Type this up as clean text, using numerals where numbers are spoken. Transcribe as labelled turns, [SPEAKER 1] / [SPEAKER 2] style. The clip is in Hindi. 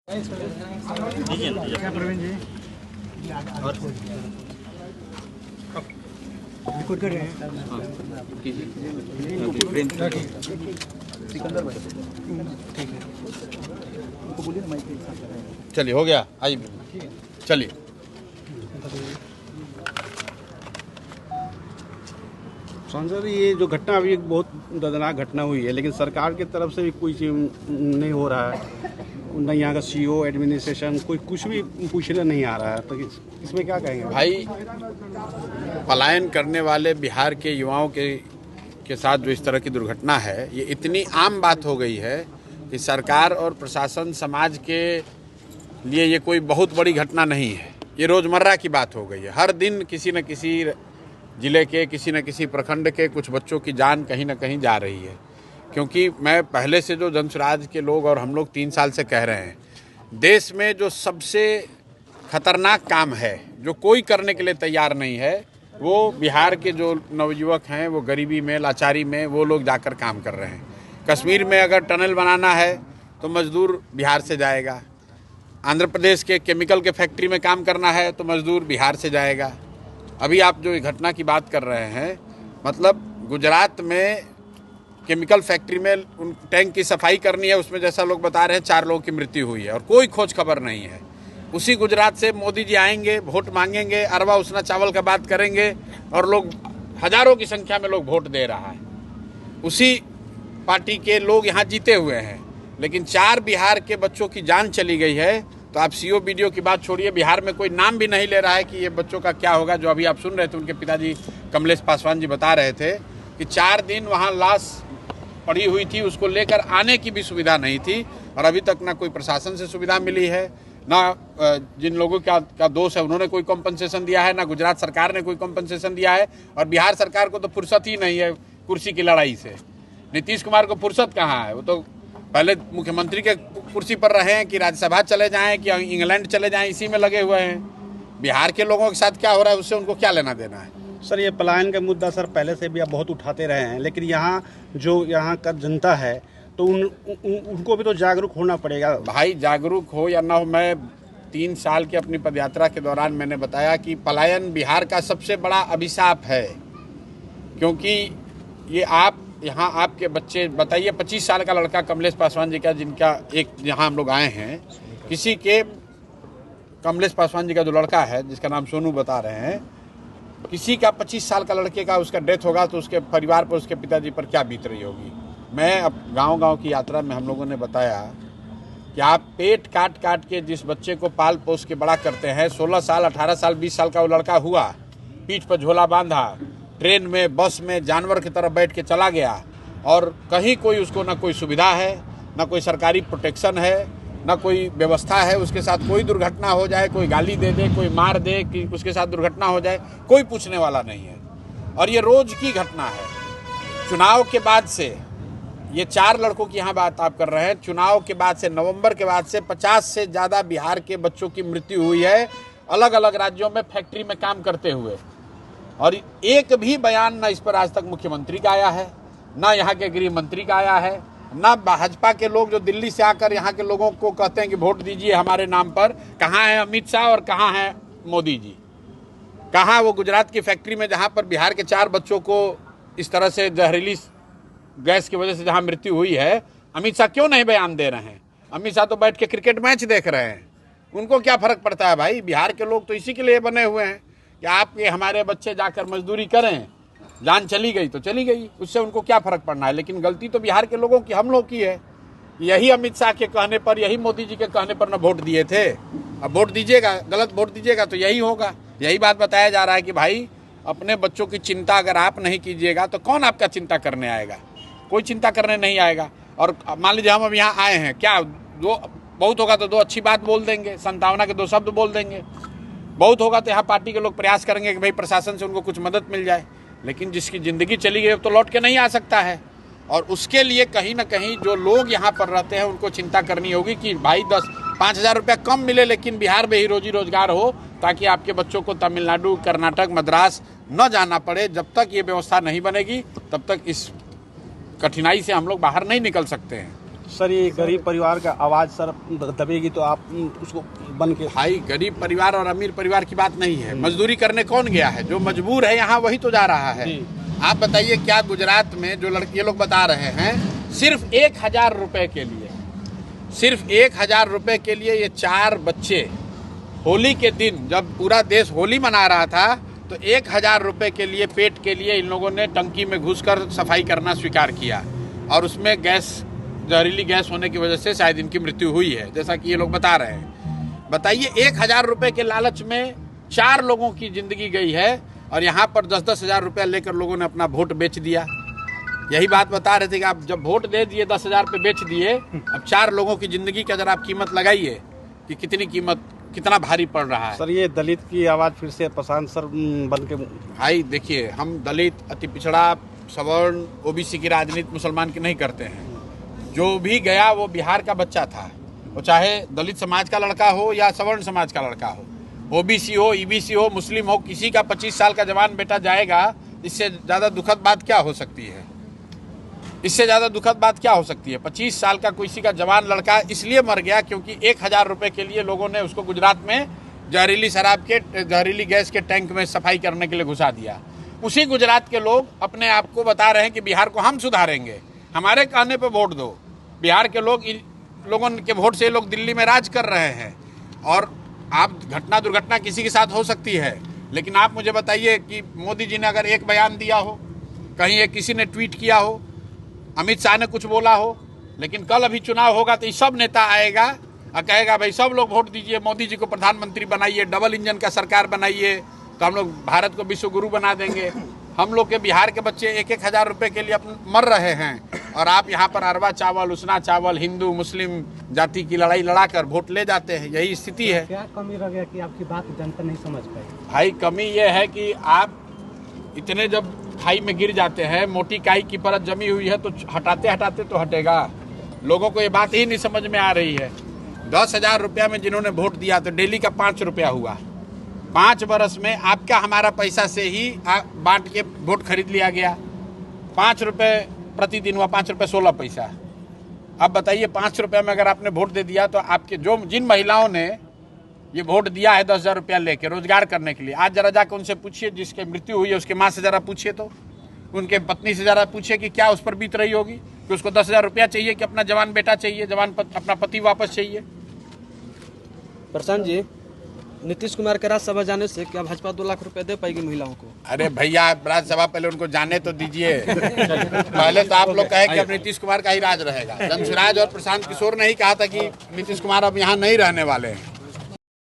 [SPEAKER 1] क्या प्रवीण जी और रिकॉर्ड कर रहे हैं। सिकंदर भाई ठीक है, उनको बोलिए ना माइक के साथ लगाएं।
[SPEAKER 2] चलिए हो गया, आइए चलिए।
[SPEAKER 3] सांसद, ये जो घटना अभी एक बहुत दर्दनाक घटना हुई है, लेकिन सरकार की तरफ से भी कोई चीज़ नहीं हो रहा है, न यहाँ का सीईओ एडमिनिस्ट्रेशन कोई कुछ भी पूछने नहीं आ रहा है। तो इसमें क्या कहेंगे
[SPEAKER 2] भाई, पलायन करने वाले बिहार के युवाओं के साथ जो इस तरह की दुर्घटना है, ये इतनी आम बात हो गई है कि सरकार और प्रशासन समाज के लिए ये कोई बहुत बड़ी घटना नहीं है। ये रोज़मर्रा की बात हो गई है। हर दिन किसी न किसी जिले के, किसी न किसी प्रखंड के कुछ बच्चों की जान कहीं न कहीं जा रही है। क्योंकि मैं पहले से जो जनसुराज के लोग और हम लोग 3 साल से कह रहे हैं, देश में जो सबसे खतरनाक काम है, जो कोई करने के लिए तैयार नहीं है, वो बिहार के जो नवयुवक हैं वो गरीबी में, लाचारी में वो लोग जाकर काम कर रहे हैं। कश्मीर में अगर टनल बनाना है तो मजदूर बिहार से जाएगा। आंध्र प्रदेश के केमिकल के फैक्ट्री में काम करना है तो मजदूर बिहार से जाएगा। अभी आप जो घटना की बात कर रहे हैं, मतलब गुजरात में केमिकल फैक्ट्री में उन टैंक की सफाई करनी है, उसमें जैसा लोग बता रहे हैं 4 लोगों की मृत्यु हुई है और कोई खोज खबर नहीं है। उसी गुजरात से मोदी जी आएंगे, वोट मांगेंगे, अरवा उसना चावल का बात करेंगे और लोग हजारों की संख्या में लोग वोट दे रहा है। उसी पार्टी के लोग यहाँ जीते हुए हैं, लेकिन 4 बिहार के बच्चों की जान चली गई है। तो आप सीओ बीडीओ की बात छोड़िए, बिहार में कोई नाम भी नहीं ले रहा है कि ये बच्चों का क्या होगा। जो अभी आप सुन रहे थे, उनके पिताजी कमलेश पासवान जी बता रहे थे कि 4 दिन वहाँ लाश पड़ी हुई थी, उसको लेकर आने की भी सुविधा नहीं थी और अभी तक ना कोई प्रशासन से सुविधा मिली है, ना जिन लोगों का दोष है उन्होंने कोई कॉम्पनसेशन दिया है, ना गुजरात सरकार ने कोई कॉम्पनसेशन दिया है। और बिहार सरकार को तो फुर्सत ही नहीं है कुर्सी की लड़ाई से। नीतीश कुमार को फुर्सत कहाँ है? वो तो पहले मुख्यमंत्री के कुर्सी पर रहे हैं कि राज्यसभा चले जाएं कि इंग्लैंड चले जाएं, इसी में लगे हुए हैं। बिहार के लोगों के साथ क्या हो रहा है उससे उनको क्या लेना देना है?
[SPEAKER 3] सर, ये पलायन का मुद्दा सर पहले से भी आप बहुत उठाते रहे हैं, लेकिन यहाँ का जनता है तो उनको भी तो जागरूक होना पड़ेगा।
[SPEAKER 2] भाई, जागरूक हो या ना हो, मैं 3 साल की अपनी पदयात्रा के दौरान मैंने बताया कि पलायन बिहार का सबसे बड़ा अभिशाप है। क्योंकि ये आप यहाँ आपके बच्चे, बताइए 25 साल का लड़का कमलेश पासवान जी का, जिनका एक यहाँ हम लोग आए हैं, किसी के कमलेश पासवान जी का जो लड़का है जिसका नाम सोनू बता रहे हैं, किसी का 25 साल का लड़के का उसका डेथ होगा तो उसके परिवार पर, उसके पिताजी पर क्या बीत रही होगी। मैं अब गांव-गांव की यात्रा में हम लोगों ने बताया कि आप पेट काट काट के जिस बच्चे को पाल पोस के बड़ा करते हैं, 16 साल, 18 साल, 20 साल का वो लड़का हुआ, पीठ पर झोला बांधा, ट्रेन में, बस में जानवर की तरह बैठ के चला गया और कहीं कोई उसको ना कोई सुविधा है, ना कोई सरकारी प्रोटेक्शन है, ना कोई व्यवस्था है। उसके साथ कोई दुर्घटना हो जाए, कोई गाली दे दे, कोई मार दे, कि उसके साथ दुर्घटना हो जाए, कोई पूछने वाला नहीं है। और ये रोज की घटना है। चुनाव के बाद से, ये 4 लड़कों की यहाँ बात आप कर रहे हैं, चुनाव के बाद से, नवंबर के बाद से 50 से ज़्यादा बिहार के बच्चों की मृत्यु हुई है, अलग अलग राज्यों में फैक्ट्री में काम करते हुए। और एक भी बयान ना इस पर आज तक मुख्यमंत्री का आया है, ना यहाँ के गृह मंत्री का आया है, ना भाजपा के लोग जो दिल्ली से आकर यहाँ के लोगों को कहते हैं कि वोट दीजिए हमारे नाम पर। कहाँ है अमित शाह और कहाँ है मोदी जी? कहाँ वो गुजरात की फैक्ट्री में जहाँ पर बिहार के 4 बच्चों को इस तरह से जहरीली गैस की वजह से जहाँ मृत्यु हुई है, अमित शाह क्यों नहीं बयान दे रहे हैं? अमित शाह तो बैठ के क्रिकेट मैच देख रहे हैं। उनको क्या फर्क पड़ता है भाई? बिहार के लोग तो इसी के लिए बने हुए हैं कि आपके हमारे बच्चे जाकर मजदूरी करें, जान चली गई तो चली गई, उससे उनको क्या फर्क पड़ना है। लेकिन गलती तो बिहार के लोगों की, हम लोग की है। यही अमित शाह के कहने पर, यही मोदी जी के कहने पर न वोट दिए थे। अब वोट दीजिएगा, गलत वोट दीजिएगा तो यही होगा। यही बात बताया जा रहा है कि भाई, अपने बच्चों की चिंता अगर आप नहीं कीजिएगा तो कौन आपका चिंता करने आएगा? कोई चिंता करने नहीं आएगा। और मान लीजिए हम अब यहाँ आए हैं, क्या दो बहुत होगा तो 2 अच्छी बात बोल देंगे, संतावना के 2 शब्द बोल देंगे। बहुत होगा तो यहाँ पार्टी के लोग प्रयास करेंगे कि भाई प्रशासन से उनको कुछ मदद मिल जाए। लेकिन जिसकी ज़िंदगी चली गई तो लौट के नहीं आ सकता है। और उसके लिए कहीं ना कहीं जो लोग यहाँ पर रहते हैं उनको चिंता करनी होगी कि भाई 5 हज़ार रुपया कम मिले, लेकिन बिहार में ही रोजी रोजगार हो, ताकि आपके बच्चों को तमिलनाडु, कर्नाटक, मद्रास न जाना पड़े। जब तक ये व्यवस्था नहीं बनेगी तब तक इस कठिनाई से हम लोग बाहर नहीं निकल सकते हैं।
[SPEAKER 3] सर ये गरीब परिवार का आवाज़ सर दबेगी तो आप उसको बन के
[SPEAKER 2] भाई गरीब परिवार और अमीर परिवार की बात नहीं है। मजदूरी करने कौन गया है? जो मजबूर है यहाँ वही तो जा रहा है। आप बताइए क्या गुजरात में जो लड़के लोग बता रहे हैं सिर्फ 1000 रुपए के लिए, सिर्फ 1000 रुपए के लिए ये 4 बच्चे होली के दिन जब पूरा देश होली मना रहा था तो 1000 रुपए के लिए पेट के लिए इन लोगों ने टंकी में घुसकर सफाई करना स्वीकार किया और उसमें जहरीली गैस होने की वजह से शायद इनकी मृत्यु हुई है, जैसा कि ये लोग बता रहे हैं। बताइए 1000 रुपए के लालच में 4 लोगों की जिंदगी गई है और यहाँ पर 10-10 हजार रुपया लेकर लोगों ने अपना वोट बेच दिया। यही बात बता रहे थे कि आप जब वोट दे दिए 10,000 पे बेच दिए, अब 4 लोगों की जिंदगी का जरा आप कीमत लगाइए कि कितना भारी पड़ रहा है।
[SPEAKER 3] सर ये दलित की आवाज़ फिर से प्रशांत सर बन के
[SPEAKER 2] भाई देखिए, हम दलित, अति पिछड़ा, सवर्ण, ओबीसी की राजनीति मुसलमान की नहीं करते हैं। जो भी गया वो बिहार का बच्चा था, वो चाहे दलित समाज का लड़का हो या सवर्ण समाज का लड़का हो, ओबीसी हो, ईबीसी हो, मुस्लिम हो, किसी का 25 साल का जवान बेटा जाएगा, इससे ज़्यादा दुखद बात क्या हो सकती है? इससे ज़्यादा दुखद बात क्या हो सकती है? 25 साल का किसी का जवान लड़का इसलिए मर गया क्योंकि 1000 रुपये के लिए लोगों ने उसको गुजरात में जहरीली गैस के टैंक में सफाई करने के लिए घुसा दिया। उसी गुजरात के लोग अपने आप को बता रहे हैं कि बिहार को हम सुधारेंगे, हमारे कहने पर वोट दो। बिहार के लोगों के वोट से लोग दिल्ली में राज कर रहे हैं। और आप दुर्घटना किसी के साथ हो सकती है, लेकिन आप मुझे बताइए कि मोदी जी ने अगर एक बयान दिया हो, कहीं किसी ने ट्वीट किया हो, अमित शाह ने कुछ बोला हो, लेकिन कल अभी चुनाव होगा तो ये सब नेता आएगा और कहेगा भाई सब लोग वोट दीजिए, मोदी जी को प्रधानमंत्री बनाइए, डबल इंजन का सरकार बनाइए, तो हम लोग भारत को विश्व गुरु बना देंगे। हम लोग के बिहार के बच्चे 1-1000 रुपये के लिए मर रहे हैं और आप यहाँ पर अरवा चावल, उसना चावल, हिंदू मुस्लिम जाति की लड़ाई लड़ाकर वोट ले जाते हैं। यही स्थिति है।
[SPEAKER 4] क्या कमी रह गया कि आपकी बात जनता नहीं समझ पाई?
[SPEAKER 2] भाई कमी ये है कि आप इतने जब खाई में गिर जाते हैं, मोटी काई की परत जमी हुई है तो हटाते हटाते तो हटेगा। लोगों को ये बात ही नहीं समझ में आ रही है। 10,000 रुपया में जिन्होंने वोट दिया तो डेली का 5 रुपया हुआ। 5 बरस में आपका हमारा पैसा से ही बांट के वोट खरीद लिया गया। 5 रुपये प्रतिदिन हुआ, 5 रुपये 16 पैसा। अब बताइए 5 रुपये में अगर आपने वोट दे दिया तो आपके जिन महिलाओं ने ये वोट दिया है 10,000 रुपया लेके रोजगार करने के लिए, आज जरा जाकर उनसे पूछिए, जिसकी मृत्यु हुई है उसके माँ से जरा पूछिए, तो उनके पत्नी से जरा पूछिए कि क्या उस पर बीत रही होगी कि उसको 10,000 रुपया चाहिए कि अपना जवान बेटा चाहिए, अपना पति वापस चाहिए।
[SPEAKER 4] प्रशांत जी, नीतीश कुमार के राज्यसभा जाने से क्या भाजपा 2 लाख रुपए दे पाएगी महिलाओं को?
[SPEAKER 2] अरे भैया, राज्यसभा पहले उनको जाने तो दीजिए। पहले तो आप लोग कहे कि अब नीतीश कुमार का ही राज रहेगा। जनसुराज और प्रशांत किशोर ने ही कहा था कि नीतीश कुमार अब यहाँ नहीं रहने वाले हैं।